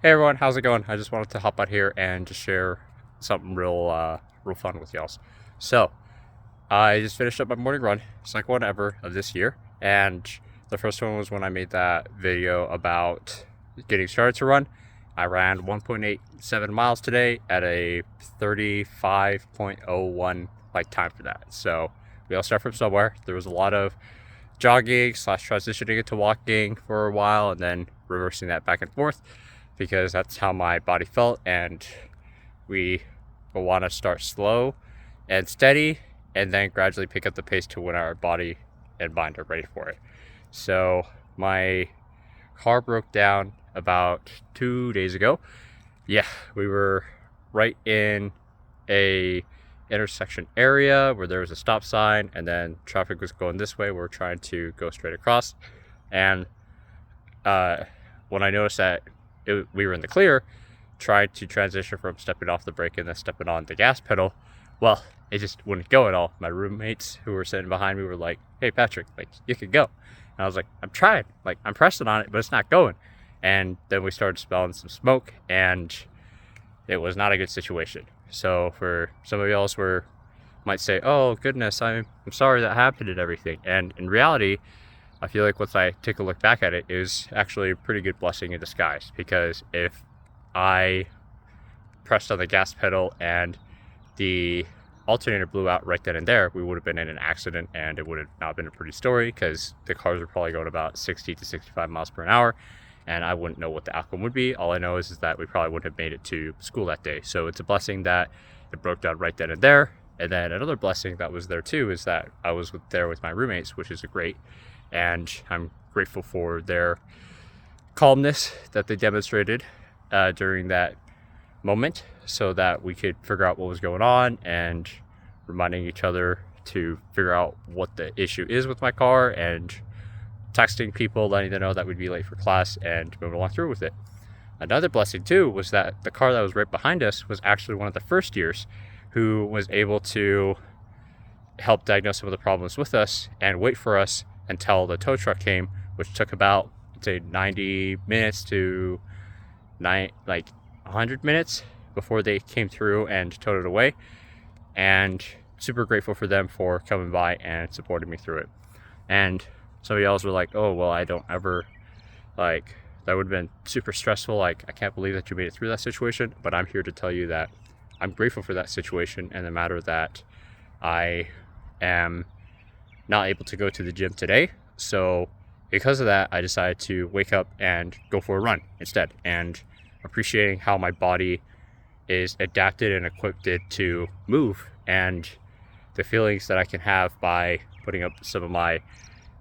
Hey everyone, how's it going? I just wanted to hop out here and just share something real fun with y'all. So, I just finished up my morning run, second one ever of this year, and the first one was when I made that video about getting started to run. I ran 1.87 miles today at a 35.01 time for that. So, we all start from somewhere. There was a lot of jogging / transitioning into walking for a while and then reversing that back and forth, because that's how my body felt, and we will want to start slow and steady and then gradually pick up the pace to when our body and mind are ready for it. So my car broke down about 2 days ago. Yeah, we were right in a intersection area where there was a stop sign and then traffic was going this way. We're trying to go straight across, and when I noticed that we were in the clear, tried to transition from stepping off the brake and then stepping on the gas pedal. Well, it just wouldn't go at all. My roommates who were sitting behind me were like, "Hey Patrick, you could go." And I was like, "I'm trying, I'm pressing on it, but it's not going." And then we started smelling some smoke, and it was not a good situation. So for some of y'all might say, "Oh goodness, I'm sorry that happened and everything." And in reality, I feel like once I take a look back at it, it was actually a pretty good blessing in disguise, because if I pressed on the gas pedal and the alternator blew out right then and there, we would have been in an accident, and it would have not been a pretty story, because the cars were probably going about 60 to 65 miles per hour, and I wouldn't know what the outcome would be. All I know is that we probably wouldn't have made it to school that day. So it's a blessing that it broke down right then and there. And then another blessing that was there too is that I was there with my roommates, which is great. And I'm grateful for their calmness that they demonstrated during that moment, so that we could figure out what was going on, and reminding each other to figure out what the issue is with my car, and texting people, letting them know that we'd be late for class, and moving along through with it. Another blessing too was that the car that was right behind us was actually one of the first years who was able to help diagnose some of the problems with us and wait for us until the tow truck came, which took about, say, 90 minutes to 100 minutes before they came through and towed it away. And super grateful for them for coming by and supporting me through it. And some of y'all were like, "Oh, well, I don't ever, that would have been super stressful. I can't believe that you made it through that situation." But I'm here to tell you that I'm grateful for that situation, and the matter that I am not able to go to the gym today. So because of that, I decided to wake up and go for a run instead, and appreciating how my body is adapted and equipped to move, and the feelings that I can have by putting up some of my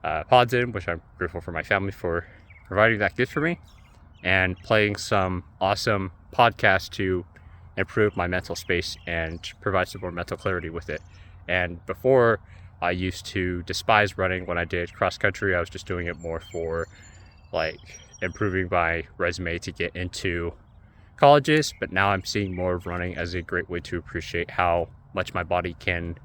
pods in, which I'm grateful for my family for providing that gift for me, and playing some awesome podcasts to improve my mental space and provide some more mental clarity with it. And before, I used to despise running when I did cross country. I was just doing it more for improving my resume to get into colleges, but now I'm seeing more of running as a great way to appreciate how much my body can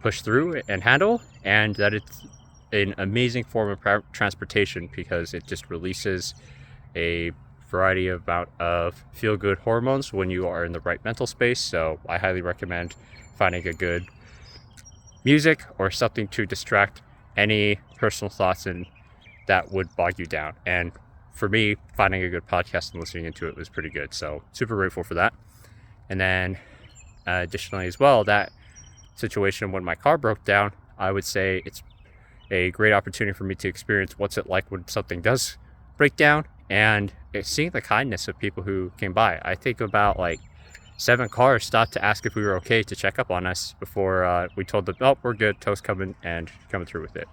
push through and handle, and that it's an amazing form of transportation, because it just releases a variety amount of feel-good hormones when you are in the right mental space. So I highly recommend finding a good music or something to distract any personal thoughts and that would bog you down. And for me, finding a good podcast and listening into it was pretty good. So super grateful for that. And then additionally as well, that situation when my car broke down, I would say it's a great opportunity for me to experience what's it like when something does break down, and seeing the kindness of people who came by. I think about 7 cars stopped to ask if we were okay, to check up on us before we told them, "Oh, we're good, tow's coming," and coming through with it.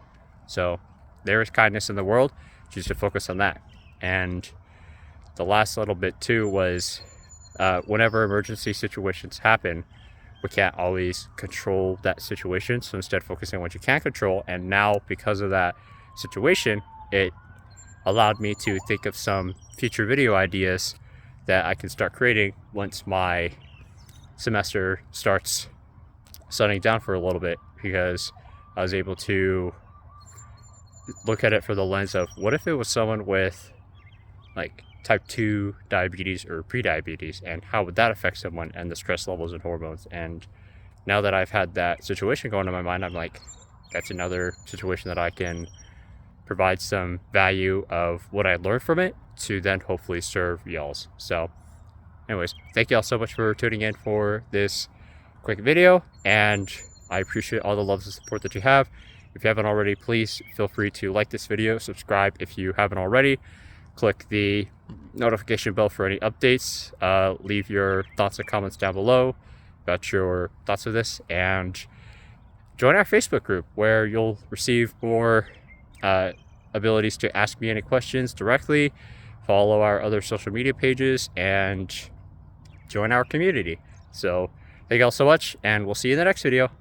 So there is kindness in the world. Choose to focus on that. And the last little bit too was whenever emergency situations happen, we can't always control that situation. So instead, focusing on what you can control. And now, because of that situation, it allowed me to think of some future video ideas that I can start creating once my semester starts sunning down for a little bit, because I was able to look at it for the lens of, what if it was someone with type 2 diabetes or prediabetes, and how would that affect someone, and the stress levels and hormones. And now that I've had that situation going in my mind, I'm like, that's another situation that I can provide some value of what I learned from it to then hopefully serve y'all's. So anyways, thank y'all so much for tuning in for this quick video, and I appreciate all the love and support that you have. If you haven't already, please feel free to like this video, subscribe if you haven't already, click the notification bell for any updates, leave your thoughts and comments down below about your thoughts of this, and join our Facebook group where you'll receive more abilities to ask me any questions directly, follow our other social media pages, and join our community. So thank you all so much, and we'll see you in the next video.